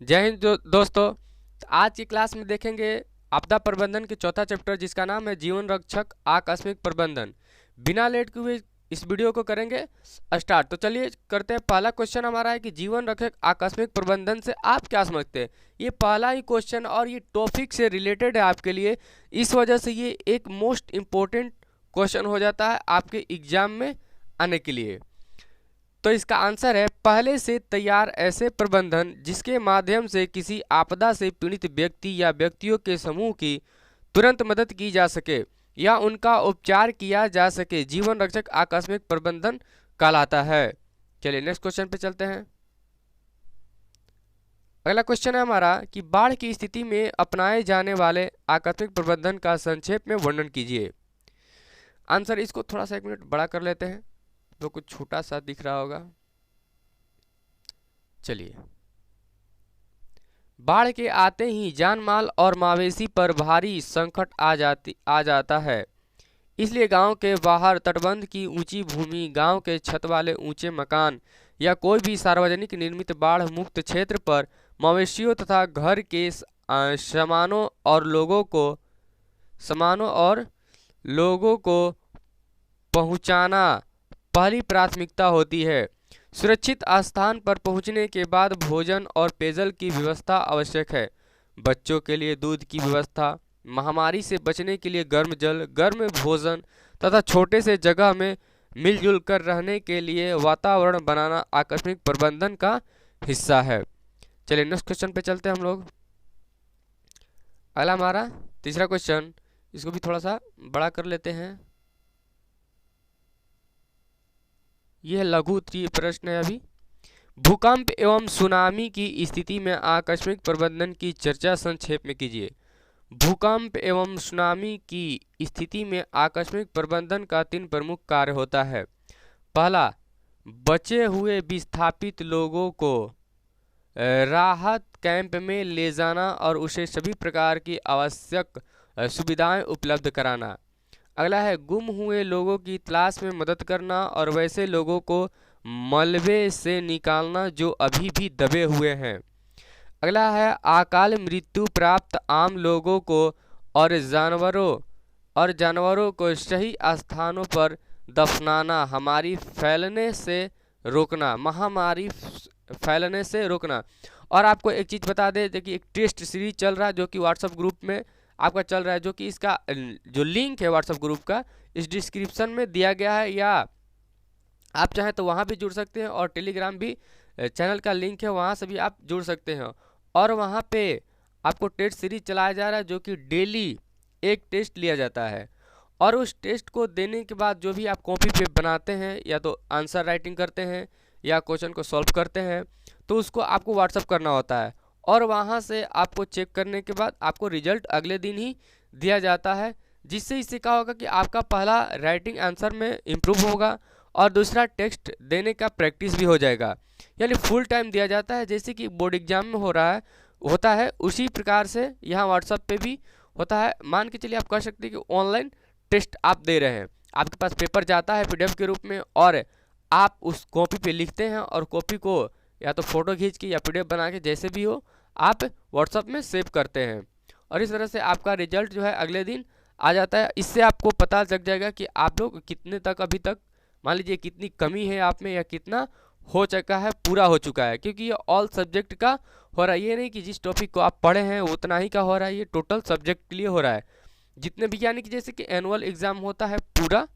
जय हिंद दोस्तों। तो आज की क्लास में देखेंगे आपदा प्रबंधन के चौथा चैप्टर जिसका नाम है जीवन रक्षक आकस्मिक प्रबंधन। बिना लेट के हुए इस वीडियो को करेंगे स्टार्ट। तो चलिए करते हैं। पहला क्वेश्चन हमारा है कि जीवन रक्षक आकस्मिक प्रबंधन से आप क्या समझते हैं। ये पहला ही क्वेश्चन और ये टॉपिक से रिलेटेड है आपके लिए, इस वजह से ये एक मोस्ट इम्पोर्टेंट क्वेश्चन हो जाता है आपके एग्जाम में आने के लिए। तो इसका आंसर है पहले से तैयार ऐसे प्रबंधन जिसके माध्यम से किसी आपदा से पीड़ित व्यक्ति या व्यक्तियों के समूह की तुरंत मदद की जा सके या उनका उपचार किया जा सके, जीवन रक्षक आकस्मिक प्रबंधन कहलाता है। चलिए नेक्स्ट क्वेश्चन पे चलते हैं। अगला क्वेश्चन है हमारा कि बाढ़ की स्थिति में अपनाए जाने वाले आकस्मिक प्रबंधन का संक्षेप में वर्णन कीजिए। आंसर इसको थोड़ा सा 1 मिनट बड़ा कर लेते हैं तो कुछ छोटा सा दिख रहा होगा। चलिए, बाढ़ के आते ही जान माल और मवेशी पर भारी संकट आ जाता है। इसलिए गांव के बाहर तटबंध की ऊंची भूमि, गांव के छत वाले ऊंचे मकान या कोई भी सार्वजनिक निर्मित बाढ़ मुक्त क्षेत्र पर मवेशियों तथा घर के सामानों और लोगों को पहुंचाना पहली प्राथमिकता होती है। सुरक्षित स्थान पर पहुंचने के बाद भोजन और पेयजल की व्यवस्था आवश्यक है। बच्चों के लिए दूध की व्यवस्था, महामारी से बचने के लिए गर्म जल, गर्म भोजन तथा छोटे से जगह में मिलजुल कर रहने के लिए वातावरण बनाना आकस्मिक प्रबंधन का हिस्सा है। चलिए नेक्स्ट क्वेश्चन पे चलते हैं हम लोग। अगला हमारा तीसरा क्वेश्चन, इसको भी थोड़ा सा बड़ा कर लेते हैं। यह लघु उत्तरीय प्रश्न है। अभी भूकंप एवं सुनामी की स्थिति में आकस्मिक प्रबंधन की चर्चा संक्षेप में कीजिए। भूकंप एवं सुनामी की स्थिति में आकस्मिक प्रबंधन का 3 प्रमुख कार्य होता है। पहला, बचे हुए विस्थापित लोगों को राहत कैंप में ले जाना और उसे सभी प्रकार की आवश्यक सुविधाएं उपलब्ध कराना। अगला है गुम हुए लोगों की तलाश में मदद करना और वैसे लोगों को मलबे से निकालना जो अभी भी दबे हुए हैं। अगला है अकाल मृत्यु प्राप्त आम लोगों को और जानवरों को सही स्थानों पर दफनाना, महामारी फैलने से रोकना। और आपको एक चीज़ बता दें, देखिए एक टेस्ट सीरीज चल रहा है जो कि व्हाट्सएप ग्रुप में आपका चल रहा है, जो कि इसका जो लिंक है व्हाट्सएप ग्रुप का इस डिस्क्रिप्शन में दिया गया है, या आप चाहें तो वहाँ भी जुड़ सकते हैं और टेलीग्राम भी चैनल का लिंक है, वहाँ से भी आप जुड़ सकते हैं। और वहाँ पे आपको टेस्ट सीरीज चलाया जा रहा है जो कि डेली एक टेस्ट लिया जाता है और उस टेस्ट को देने के बाद जो भी आप कॉपी पे बनाते हैं या तो आंसर राइटिंग करते हैं या क्वेश्चन को सॉल्व करते हैं तो उसको आपको व्हाट्सअप करना होता है और वहाँ से आपको चेक करने के बाद आपको रिजल्ट अगले दिन ही दिया जाता है, जिससे इससे क्या होगा कि आपका पहला राइटिंग आंसर में इम्प्रूव होगा और दूसरा टेक्स्ट देने का प्रैक्टिस भी हो जाएगा। यानी फुल टाइम दिया जाता है, जैसे कि बोर्ड एग्जाम में होता है उसी प्रकार से यहाँ व्हाट्सएप पे भी होता है। मान के चलिए आप कह सकते हैं कि ऑनलाइन टेस्ट आप दे रहे हैं, आपके पास पेपर जाता है पीडीएफ के रूप में और आप उस कॉपी पे लिखते हैं और कॉपी को या तो फोटो खींच के या पीडीएफ बना के जैसे भी हो आप व्हाट्सएप में सेव करते हैं और इस तरह से आपका रिजल्ट जो है अगले दिन आ जाता है। इससे आपको पता लग जाएगा कि आप लोग कितने तक अभी तक, मान लीजिए कितनी कमी है आप में या कितना हो चुका है, पूरा हो चुका है, क्योंकि ये ऑल सब्जेक्ट का हो रहा है। ये नहीं कि जिस टॉपिक को आप पढ़े हैं उतना ही का हो रहा है, ये टोटल सब्जेक्ट के लिए हो रहा है जितने भी, यानी कि जैसे कि एनुअल एग्जाम होता है पूरा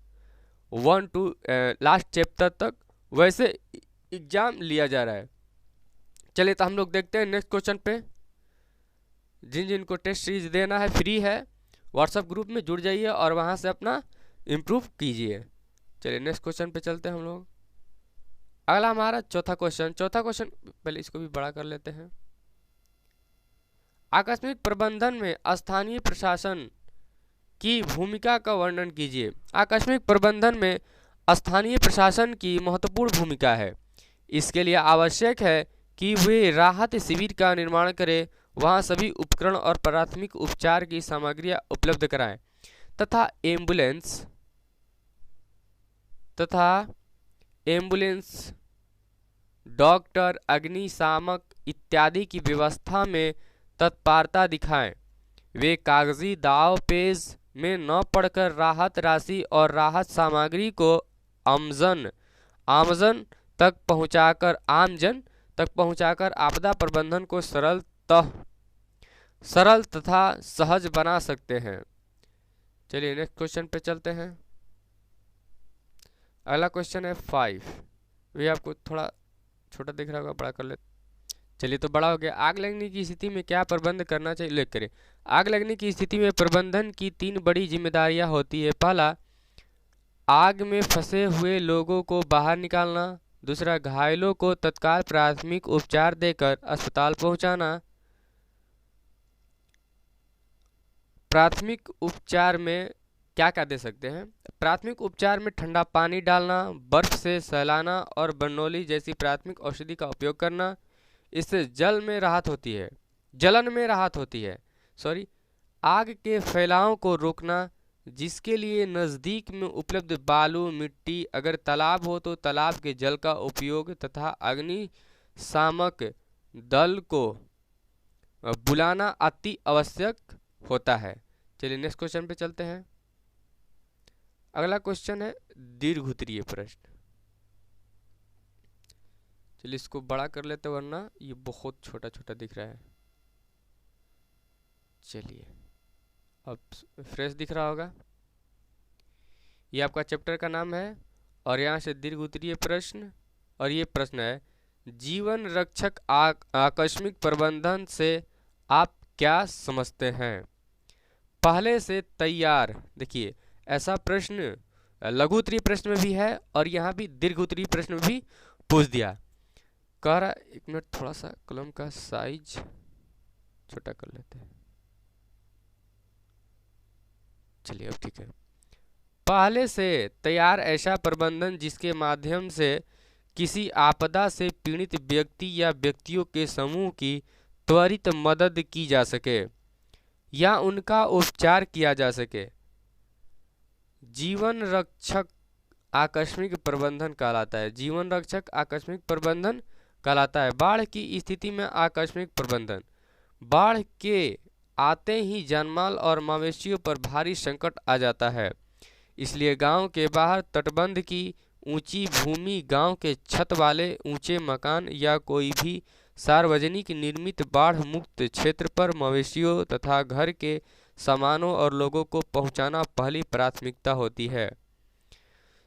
1 to लास्ट चैप्टर तक, वैसे एग्जाम लिया जा रहा है। चलिए तो हम लोग देखते हैं नेक्स्ट क्वेश्चन पे। जिनको टेस्ट सीरीज देना है फ्री है, व्हाट्सएप ग्रुप में जुड़ जाइए और वहाँ से अपना इम्प्रूव कीजिए। चलिए नेक्स्ट क्वेश्चन पे चलते हैं हम लोग। अगला हमारा चौथा क्वेश्चन पहले इसको भी बड़ा कर लेते हैं। आकस्मिक प्रबंधन में स्थानीय प्रशासन की भूमिका का वर्णन कीजिए। आकस्मिक प्रबंधन में स्थानीय प्रशासन की महत्वपूर्ण भूमिका है। इसके लिए आवश्यक है कि वे राहत शिविर का निर्माण करें, वहां सभी उपकरण और प्राथमिक उपचार की सामग्रियां उपलब्ध कराएं तथा एम्बुलेंस डॉक्टर, अग्निशामक इत्यादि की व्यवस्था में तत्परता दिखाएं। वे कागजी दाव पेच में न पड़कर राहत राशि और राहत सामग्री को आमजन तक पहुंचाकर आपदा प्रबंधन को सरल तथा सहज बना सकते हैं। चलिए नेक्स्ट क्वेश्चन पे चलते हैं। अगला क्वेश्चन है 5। ये आपको थोड़ा छोटा दिख रहा होगा, बड़ा कर लेते। चलिए तो बड़ा हो गया। आग लगने की स्थिति में क्या प्रबंध करना चाहिए, उल्लेख करें। आग लगने की स्थिति में प्रबंधन की 3 बड़ी जिम्मेदारियां होती है। पहला, आग में फंसे हुए लोगों को बाहर निकालना। दूसरा, घायलों को तत्काल प्राथमिक उपचार देकर अस्पताल पहुंचाना। प्राथमिक उपचार में क्या क्या दे सकते हैं? प्राथमिक उपचार में ठंडा पानी डालना, बर्फ से सहलाना और बर्नौली जैसी प्राथमिक औषधि का उपयोग करना। इससे जलन में राहत होती है। आग के फैलाव को रोकना, जिसके लिए नज़दीक में उपलब्ध बालू, मिट्टी, अगर तालाब हो तो तालाब के जल का उपयोग तथा अग्निशामक दल को बुलाना अति आवश्यक होता है। चलिए नेक्स्ट क्वेश्चन पे चलते हैं। अगला क्वेश्चन है दीर्घ उत्तरीय प्रश्न। चलिए इसको बड़ा कर लेते वरना ये बहुत छोटा छोटा दिख रहा है। चलिए अब फ्रेश दिख रहा होगा। ये आपका चैप्टर का नाम है और यहाँ से दीर्घ उत्तरीय प्रश्न। और ये प्रश्न है, जीवन रक्षक आकस्मिक प्रबंधन से आप क्या समझते हैं? पहले से तैयार। देखिए ऐसा प्रश्न लघु उत्तरीय प्रश्न में भी है और यहाँ भी दीर्घ उत्तरीय प्रश्न में भी पूछ दिया। कह रहा, एक मिनट थोड़ा सा कलम का साइज छोटा कर लेते हैं। चलिए अब ठीक है। पहले से तैयार ऐसा प्रबंधन जिसके माध्यम से किसी आपदा से पीड़ित व्यक्ति या व्यक्तियों के समूह की त्वरित मदद की जा सके या उनका उपचार किया जा सके, जीवन रक्षक आकस्मिक प्रबंधन कहलाता है। जीवन रक्षक आकस्मिक प्रबंधन कहलाता है। बाढ़ की स्थिति में आकस्मिक प्रबंधन, बाढ़ के आते ही जानमाल और मवेशियों पर भारी संकट आ जाता है। इसलिए गांव के बाहर तटबंध की ऊंची भूमि, गांव के छत वाले ऊंचे मकान या कोई भी सार्वजनिक निर्मित बाढ़ मुक्त क्षेत्र पर मवेशियों तथा घर के सामानों और लोगों को पहुंचाना पहली प्राथमिकता होती है।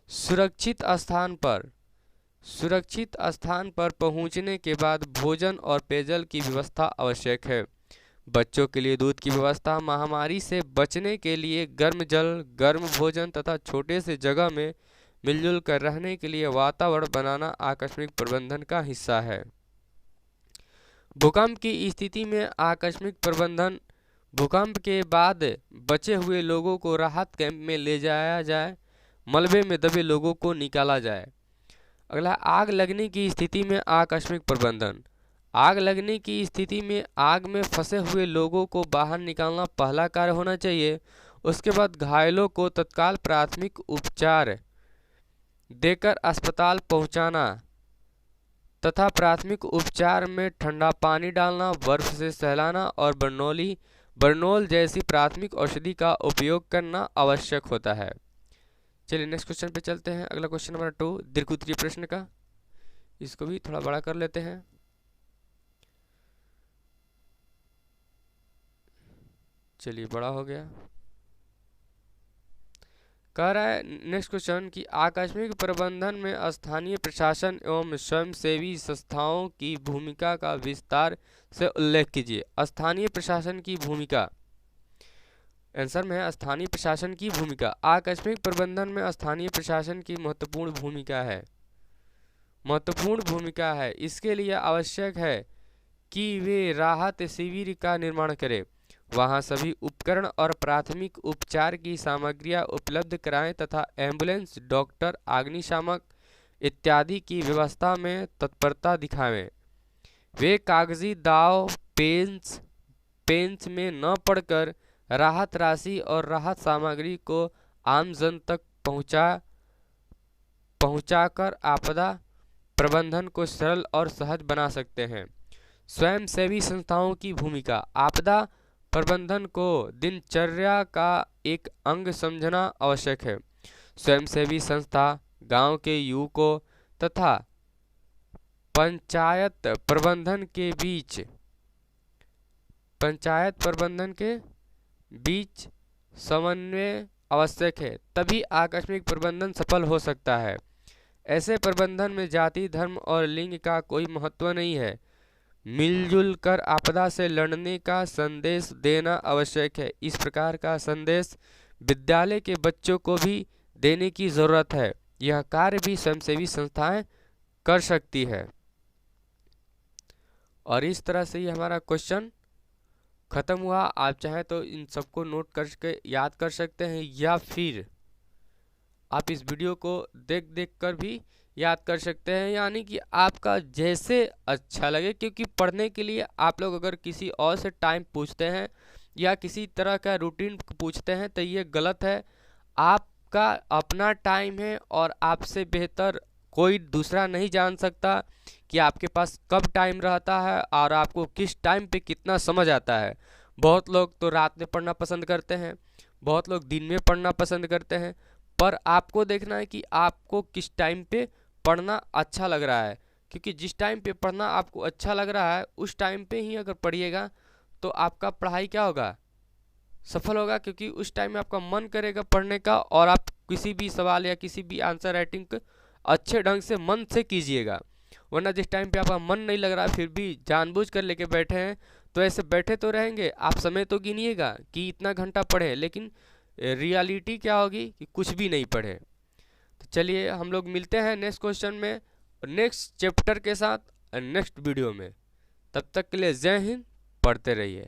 सुरक्षित स्थान पर पहुंचने के बाद भोजन और पेयजल की व्यवस्था आवश्यक है। बच्चों के लिए दूध की व्यवस्था, महामारी से बचने के लिए गर्म जल, गर्म भोजन तथा छोटे से जगह में मिलजुल कर रहने के लिए वातावरण बनाना आकस्मिक प्रबंधन का हिस्सा है। भूकंप की स्थिति में आकस्मिक प्रबंधन, भूकंप के बाद बचे हुए लोगों को राहत कैंप में ले जाया जाए, मलबे में दबे लोगों को निकाला जाए। अगला, आग लगने की स्थिति में आकस्मिक प्रबंधन। आग लगने की स्थिति में आग में फंसे हुए लोगों को बाहर निकालना पहला कार्य होना चाहिए। उसके बाद घायलों को तत्काल प्राथमिक उपचार देकर अस्पताल पहुंचाना तथा प्राथमिक उपचार में ठंडा पानी डालना, बर्फ से सहलाना और बर्नौल जैसी प्राथमिक औषधि का उपयोग करना आवश्यक होता है। चलिए नेक्स्ट क्वेश्चन पे चलते हैं। अगला क्वेश्चन नंबर 2 दीर्घ उत्तरीय प्रश्न का। इसको भी थोड़ा बड़ा कर लेते हैं। चलिए बड़ा हो गया। कह रहा है नेक्स्ट क्वेश्चन कि आकस्मिक प्रबंधन में स्थानीय प्रशासन एवं स्वयंसेवी संस्थाओं की भूमिका का विस्तार से उल्लेख कीजिए। स्थानीय प्रशासन की भूमिका, आंसर में है स्थानीय प्रशासन की भूमिका। आकस्मिक प्रबंधन में स्थानीय प्रशासन की महत्वपूर्ण भूमिका है। इसके लिए आवश्यक है कि वे राहत शिविर का निर्माण करें, वहां सभी उपकरण और प्राथमिक उपचार की सामग्रियां उपलब्ध कराएं तथा एम्बुलेंस, डॉक्टर, अग्निशामक इत्यादि की व्यवस्था में तत्परता दिखाएं। वे कागजी दाव पेंच में न पड़कर राहत राशि और राहत सामग्री को आम जन तक पहुंचाकर आपदा प्रबंधन को सरल और सहज बना सकते हैं। स्वयंसेवी संस्थाओं की भूमिका। आपदा प्रबंधन को दिनचर्या का एक अंग समझना आवश्यक है। स्वयंसेवी संस्था गांव के युवकों तथा पंचायत प्रबंधन के बीच समन्वय आवश्यक है, तभी आकस्मिक प्रबंधन सफल हो सकता है। ऐसे प्रबंधन में जाति, धर्म और लिंग का कोई महत्व नहीं है। मिलजुल कर आपदा से लड़ने का संदेश देना आवश्यक है। इस प्रकार का संदेश विद्यालय के बच्चों को भी देने की जरूरत है। यह कार्य भी स्वयंसेवी संस्थाएं कर सकती है। और इस तरह से ये हमारा क्वेश्चन खत्म हुआ। आप चाहे तो इन सबको नोट करके याद कर सकते हैं, या फिर आप इस वीडियो को देख कर भी याद कर सकते हैं, यानी कि आपका जैसे अच्छा लगे। क्योंकि पढ़ने के लिए आप लोग अगर किसी और से टाइम पूछते हैं या किसी तरह का रूटीन पूछते हैं तो ये गलत है। आपका अपना टाइम है और आपसे बेहतर कोई दूसरा नहीं जान सकता कि आपके पास कब टाइम रहता है और आपको किस टाइम पे कितना समझ आता है। बहुत लोग तो रात में पढ़ना पसंद करते हैं, बहुत लोग दिन में पढ़ना पसंद करते हैं, पर आपको देखना है कि आपको किस टाइम पे पढ़ना अच्छा लग रहा है। क्योंकि जिस टाइम पे पढ़ना आपको अच्छा लग रहा है उस टाइम पे ही अगर पढ़िएगा तो आपका पढ़ाई क्या होगा, सफल होगा। क्योंकि उस टाइम में आपका मन करेगा पढ़ने का और आप किसी भी सवाल या किसी भी आंसर राइटिंग को अच्छे ढंग से मन से कीजिएगा। वरना जिस टाइम पे आपका मन नहीं लग रहा फिर भी जानबूझ कर लेके बैठे हैं तो ऐसे बैठे तो रहेंगे। आप समय तो गिनिएगा कि इतना घंटा पढ़े, लेकिन रियलिटी क्या होगी कि कुछ भी नहीं पढ़े। तो चलिए हम लोग मिलते हैं नेक्स्ट क्वेश्चन में, नेक्स्ट चैप्टर के साथ, नेक्स्ट वीडियो में। तब तक के लिए जय हिंद, पढ़ते रहिए।